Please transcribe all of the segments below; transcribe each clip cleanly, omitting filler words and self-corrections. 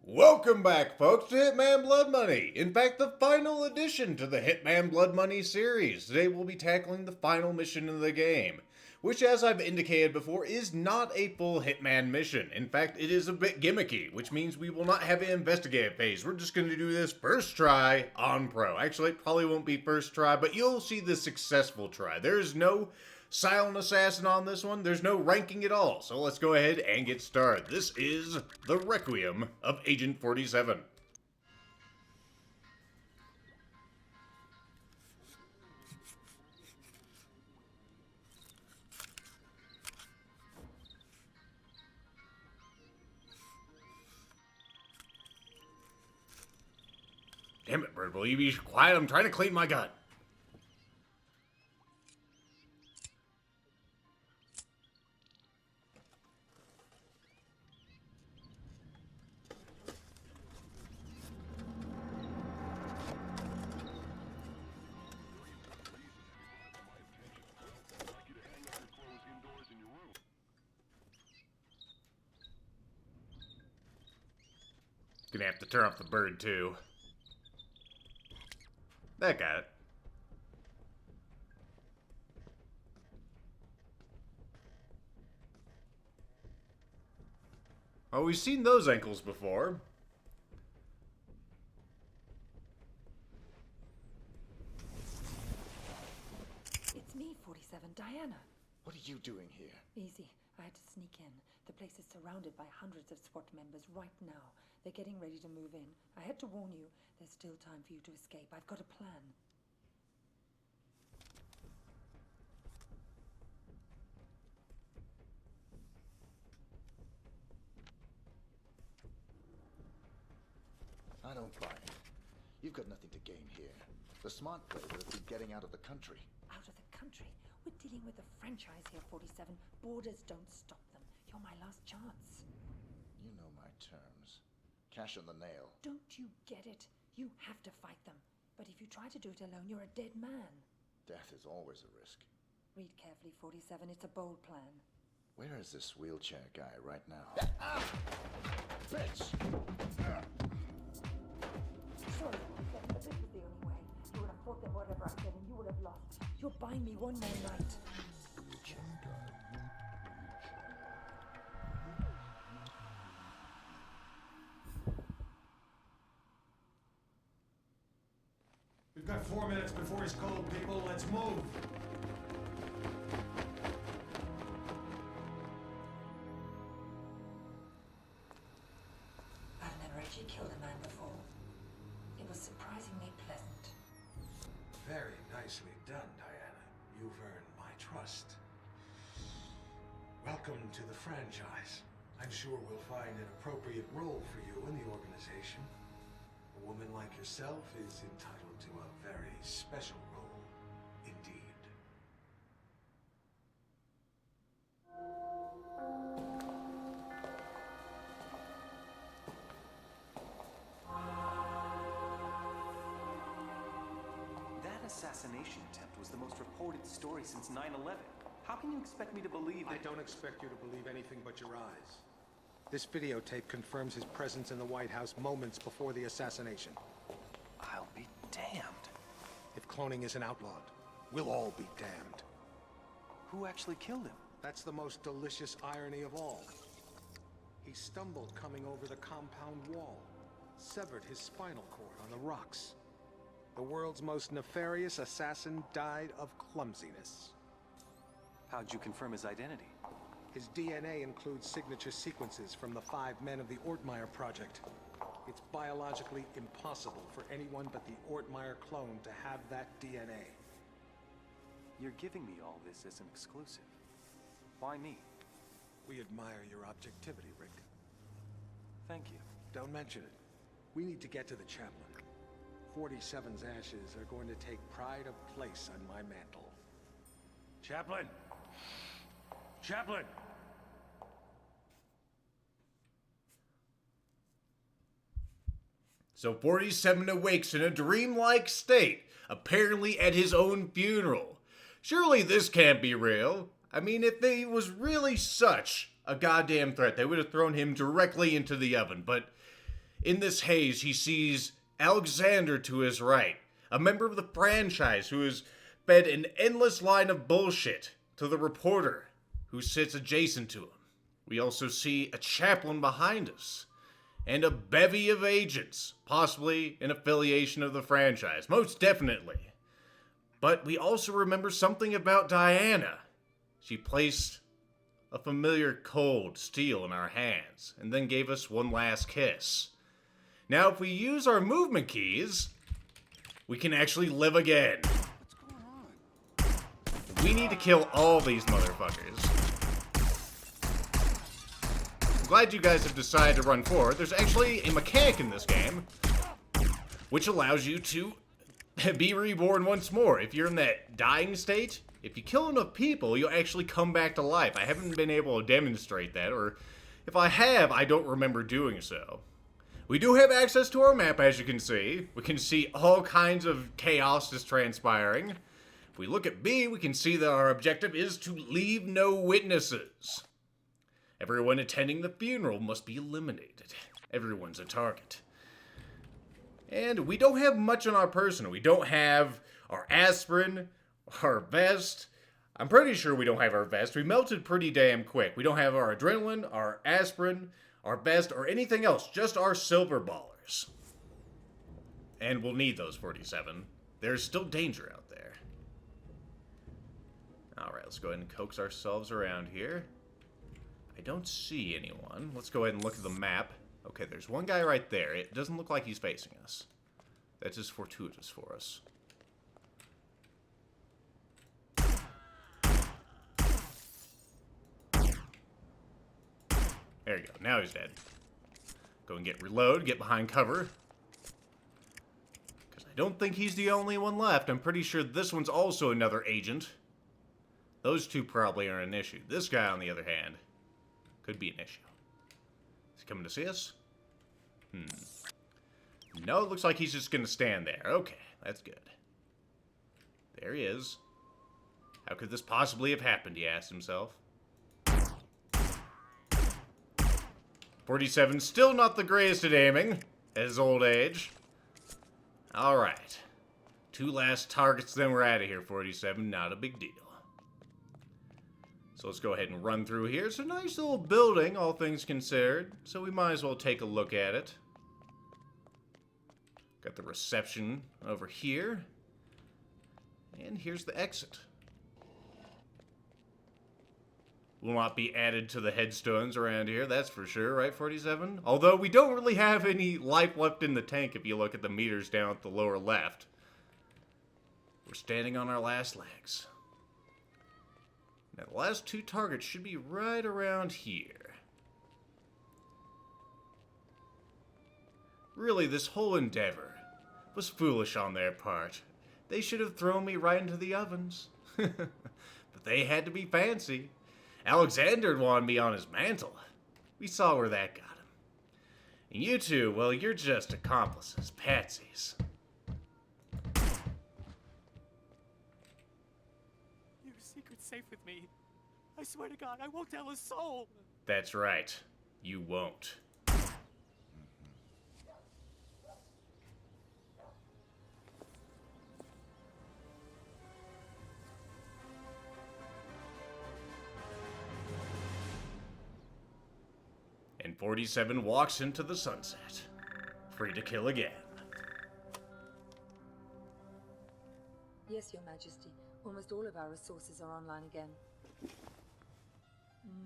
Welcome back, folks, to Hitman Blood Money. In fact, the final addition to the Hitman Blood Money series. Today we'll be tackling the final mission in the game, which, as I've indicated before, is not a full Hitman mission. In fact, it is a bit gimmicky, which means we will not have an investigative phase. We're just going to do this first try on Pro. Actually, it probably won't be first try, but you'll see the successful try. There is no silent assassin on this one. There's no ranking at all. So let's go ahead and get started. This is the Requiem of Agent 47. Damn it, Bird, will you be quiet? I'm trying to clean my gun. Gonna have to turn off the bird, too. That got it. Oh, we've seen those ankles before. It's me, 47, Diana. What are you doing here? Easy. I had to sneak in. The place is surrounded by hundreds of SWAT members right now. They're getting ready to move in. I had to warn you, there's still time for you to escape. I've got a plan. I don't buy it. You've got nothing to gain here. The smart play would have been getting out of the country. Out of the country? We're dealing with a franchise here, 47. Borders don't stop them. You're my last chance. You know my terms. Cash on the nail. Don't you get it? You have to fight them. But if you try to do it alone, you're a dead man. Death is always a risk. Read carefully, 47. It's a bold plan. Where is this wheelchair guy right now? Bitch! Sorry, 47, but this was the only way. You would have fought them whatever I said, and you would have lost. You're buying me one more night. We've got 4 minutes before he's cold, people. Let's move. I've never actually killed a man before. It was surprisingly pleasant. Very nicely done, Diana. You've earned my trust. Welcome to the franchise. I'm sure we'll find an appropriate role for you in the organization. A woman like yourself is entitled to a very special role, indeed. That assassination attempt was the most reported story since 9/11. How can you expect me to believe that? I don't expect you to believe anything but your eyes. This videotape confirms his presence in the White House moments before the assassination. I'll be damned. If cloning isn't outlawed, we'll all be damned. Who actually killed him? That's the most delicious irony of all. He stumbled coming over the compound wall, severed his spinal cord on the rocks. The world's most nefarious assassin died of clumsiness. How'd you confirm his identity? His DNA includes signature sequences from the 5 men of the Ortmeyer project. It's biologically impossible for anyone but the Ortmeyer clone to have that DNA. You're giving me all this as an exclusive. Why me? We admire your objectivity, Rick. Thank you. Don't mention it. We need to get to the chaplain. 47's ashes are going to take pride of place on my mantle. Chaplain! Chaplain! So 47 awakes in a dreamlike state, apparently at his own funeral. Surely this can't be real. I mean, if he was really such a goddamn threat, they would have thrown him directly into the oven. But In this haze, he sees Alexander to his right, a member of the franchise who has fed an endless line of bullshit to the reporter who sits adjacent to him. We also see a chaplain behind us, and a bevy of agents, possibly an affiliation of the franchise, most definitely. But we also remember something about Diana. She placed a familiar cold steel in our hands, and then gave us one last kiss. Now, if we use our movement keys, we can actually live again. What's going on? We need to kill all these motherfuckers. I'm glad you guys have decided to run forward. There's actually a mechanic in this game which allows you to be reborn once more. If you're in that dying state, if you kill enough people, you'll actually come back to life. I haven't been able to demonstrate that, or if I have, I don't remember doing so. We do have access to our map, as you can see. We can see all kinds of chaos is transpiring. If we look at B, we can see that our objective is to leave no witnesses. Everyone attending the funeral must be eliminated. Everyone's a target. And we don't have much on our person. We don't have our aspirin, our vest. I'm pretty sure we don't have our vest. We melted pretty damn quick. We don't have our adrenaline, our aspirin, our vest, or anything else. Just our silver ballers. And we'll need those 47. There's still danger out there. Alright, let's go ahead and coax ourselves around here. I don't see anyone. Let's go ahead and look at the map. Okay, there's one guy right there. It doesn't look like he's facing us. That's just fortuitous for us. There you go. Now he's dead. Go and reload, get behind cover. Because I don't think he's the only one left. I'm pretty sure this one's also another agent. Those two probably aren't an issue. This guy, on the other hand, could be an issue. Is he coming to see us? No, it looks like he's just going to stand there. Okay, that's good. There he is. How could this possibly have happened, he asked himself. 47, still not the greatest at aiming, at his old age. Alright. 2 last targets, then we're out of here, 47. Not a big deal. So let's go ahead and run through here. It's a nice little building, all things considered, so we might as well take a look at it. Got the reception over here. And here's the exit. Will not be added to the headstones around here, that's for sure, right, 47? Although we don't really have any life left in the tank if you look at the meters down at the lower left. We're standing on our last legs. Now, the last 2 targets should be right around here. Really, this whole endeavor was foolish on their part. They should have thrown me right into the ovens. But they had to be fancy. Alexander wanted me on his mantle. We saw where that got him. And you two, well, you're just accomplices, patsies. Your secret's safe with me. I swear to God, I won't tell a soul. That's right. You won't. And 47 walks into the sunset. Free to kill again. Yes, Your Majesty. Almost all of our resources are online again.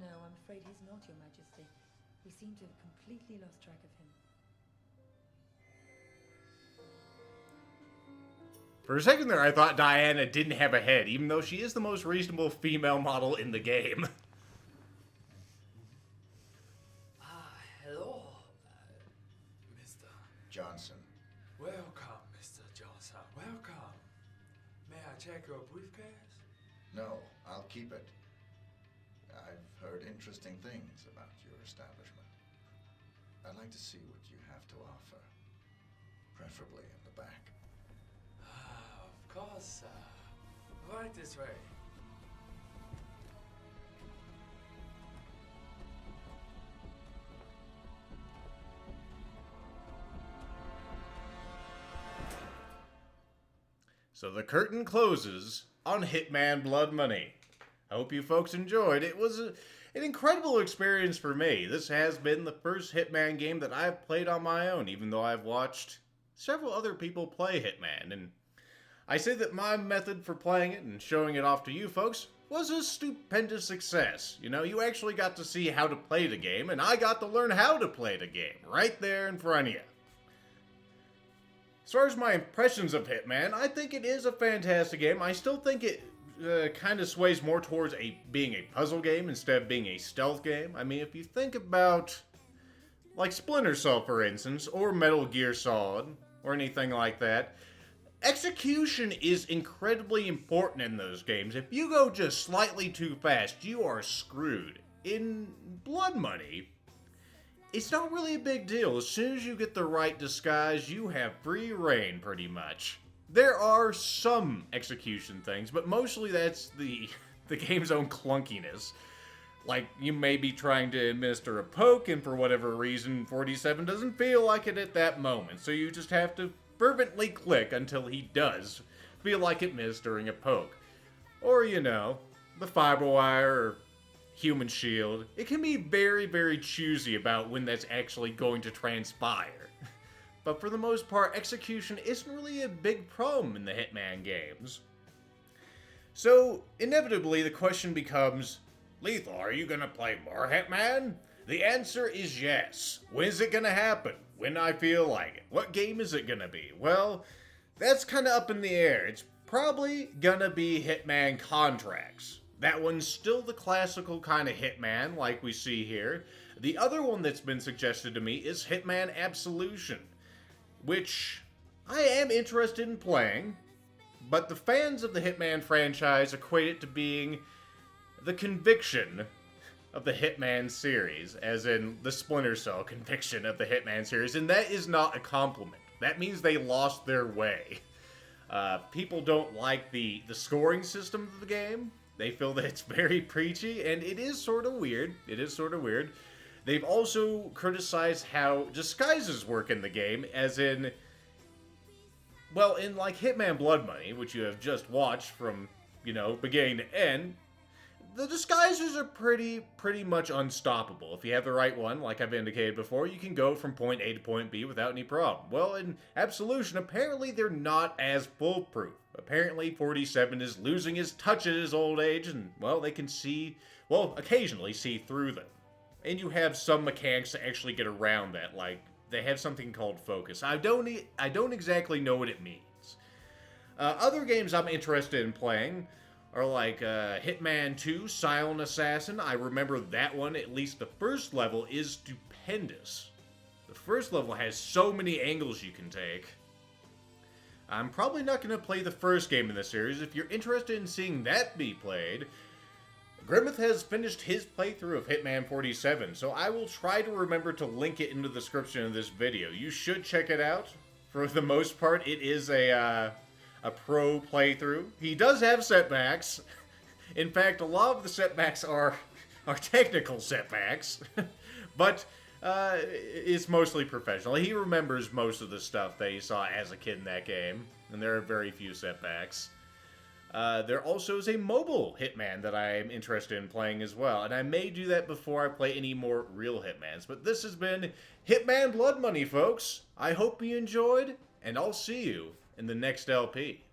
No, I'm afraid he's not, Your Majesty. We seem to have completely lost track of him. For a second there, I thought Diana didn't have a head, even though she is the most reasonable female model in the game. Hello, Mr. Johnson. Welcome, Mr. Johnson. Welcome. May I check your briefcase? No, I'll keep it. I've heard interesting things about your establishment. I'd like to see what you have to offer. Preferably in the back. Of course, right this way. So the curtain closes on Hitman Blood Money. I hope you folks enjoyed. It was an incredible experience for me. This has been the first Hitman game that I've played on my own, even though I've watched several other people play Hitman. And I say that my method for playing it and showing it off to you folks was a stupendous success. You know, you actually got to see how to play the game, and I got to learn how to play the game right there in front of you. As far as my impressions of Hitman, I think it is a fantastic game. I still think it kind of sways more towards being a puzzle game instead of being a stealth game. I mean, if you think about, like, Splinter Cell, for instance, or Metal Gear Solid, or anything like that, execution is incredibly important in those games. If you go just slightly too fast, you are screwed. In Blood Money, it's not really a big deal. As soon as you get the right disguise, you have free reign, pretty much. There are some execution things, but mostly that's the game's own clunkiness. Like, you may be trying to administer a poke, and for whatever reason, 47 doesn't feel like it at that moment, so you just have to fervently click until he does feel like administering a poke. Or, you know, the fiber wire or human shield. It can be very, very choosy about when that's actually going to transpire. But for the most part, execution isn't really a big problem in the Hitman games. So, inevitably, the question becomes, Lethal, are you gonna play more Hitman? The answer is yes. When's it gonna happen? When I feel like it. What game is it gonna be? Well, that's kinda up in the air. It's probably gonna be Hitman Contracts. That one's still the classical kind of Hitman, like we see here. The other one that's been suggested to me is Hitman Absolution, which I am interested in playing, but the fans of the Hitman franchise equate it to being the conviction of the Hitman series, as in the Splinter Cell conviction of the Hitman series, and that is not a compliment. That means they lost their way. People don't like the scoring system of the game. They feel that it's very preachy, and it is sort of weird. It is sort of weird. They've also criticized how disguises work in the game, as in, well, in like Hitman Blood Money, which you have just watched from, you know, beginning to end, the disguises are pretty much unstoppable. If you have the right one, like I've indicated before, you can go from point A to point B without any problem. Well, in Absolution, apparently they're not as foolproof. Apparently 47 is losing his touch at his old age, and, well, they can see, well, occasionally see through them. And you have some mechanics to actually get around that, like, they have something called focus. I don't exactly know what it means. Other games I'm interested in playing are like Hitman 2, Silent Assassin. I remember that one, at least the first level, is stupendous. The first level has so many angles you can take. I'm probably not going to play the first game in the series. If you're interested in seeing that be played, Grimith has finished his playthrough of Hitman 47, so I will try to remember to link it in the description of this video. You should check it out. For the most part, it is a pro playthrough. He does have setbacks. In fact, a lot of the setbacks are technical setbacks, but it's mostly professional. He remembers most of the stuff that he saw as a kid in that game, and there are very few setbacks. There also is a mobile Hitman that I am interested in playing as well, and I may do that before I play any more real Hitmans. But this has been Hitman Blood Money, folks. I hope you enjoyed, and I'll see you in the next LP.